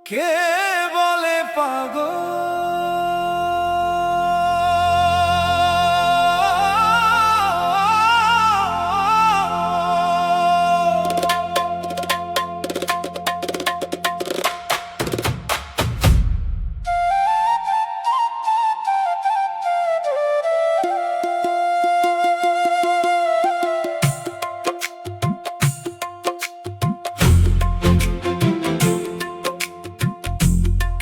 কে বলে পাগল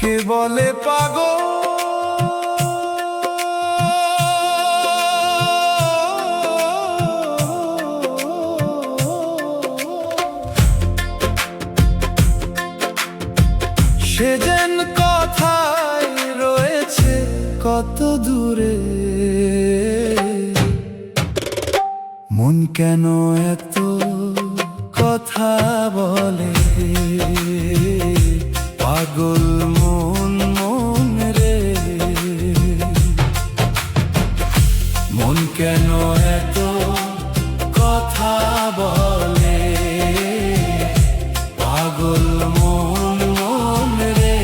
কে বলে পাগল সে যেন কথায় রয়েছে কত দূরে মন কেন এত কথা বলে পাগল মন মন রে মন কেন এত কথা বলে পাগল মন মন রে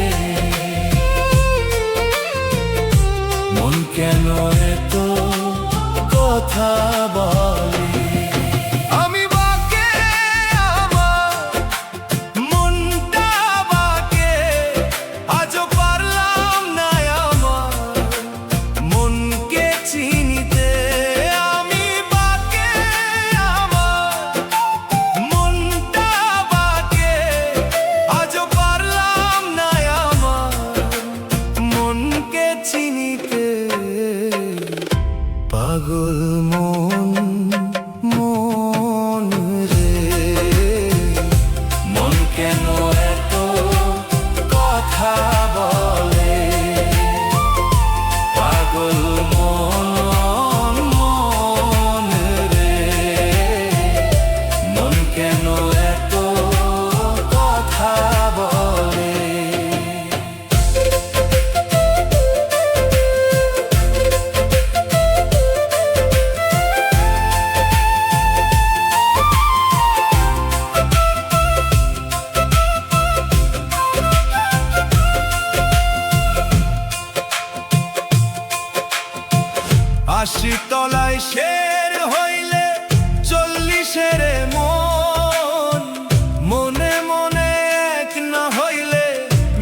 মন কেন এত কথা বলে পাগল মন মন রে মন কেন এত কথা বলে পাগল মন মন রে মন কেন এত কথা বলে আশি তলায় শের হইলে 40-এর মন মনে মনে এক না হইলে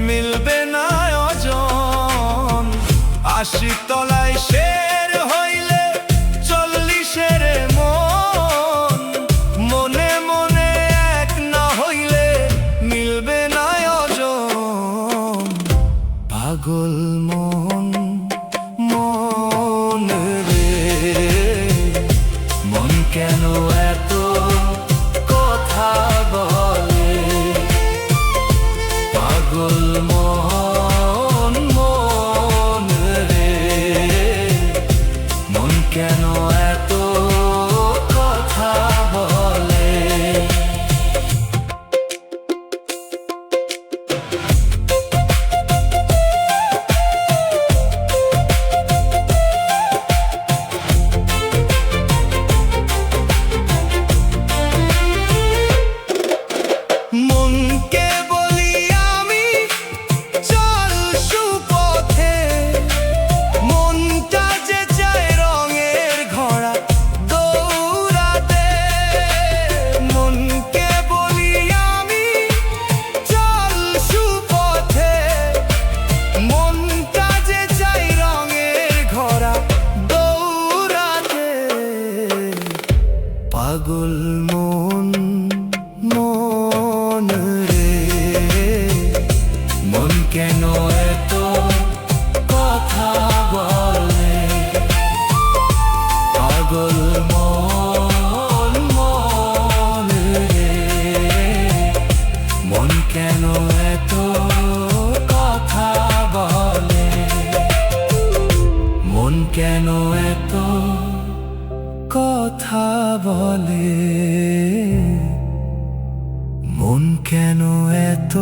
মিলবে না ওজন আশি তলায় শের হইলে 40-এর মন মনে মনে এক না হইলে মিলবে না ওজন পাগল মন মন মন কেন এত কথা বলে পাগল মন মন রে মন কেন এত কথা বলে মনকে বলি আমি চল সুপথে মনটা যে চায় রঙের ঘোড়া দৌড়াতে মনকে বলি আমি চল সুপথে মনটা যে চায় রঙের ঘোড়া দৌড়াতে পাগল মন মন রে মন কেন এত কথা বলে পাগল মন মন রে মন কেন এত কথা বলে মন কেন এত কথা বলে মন কেন এত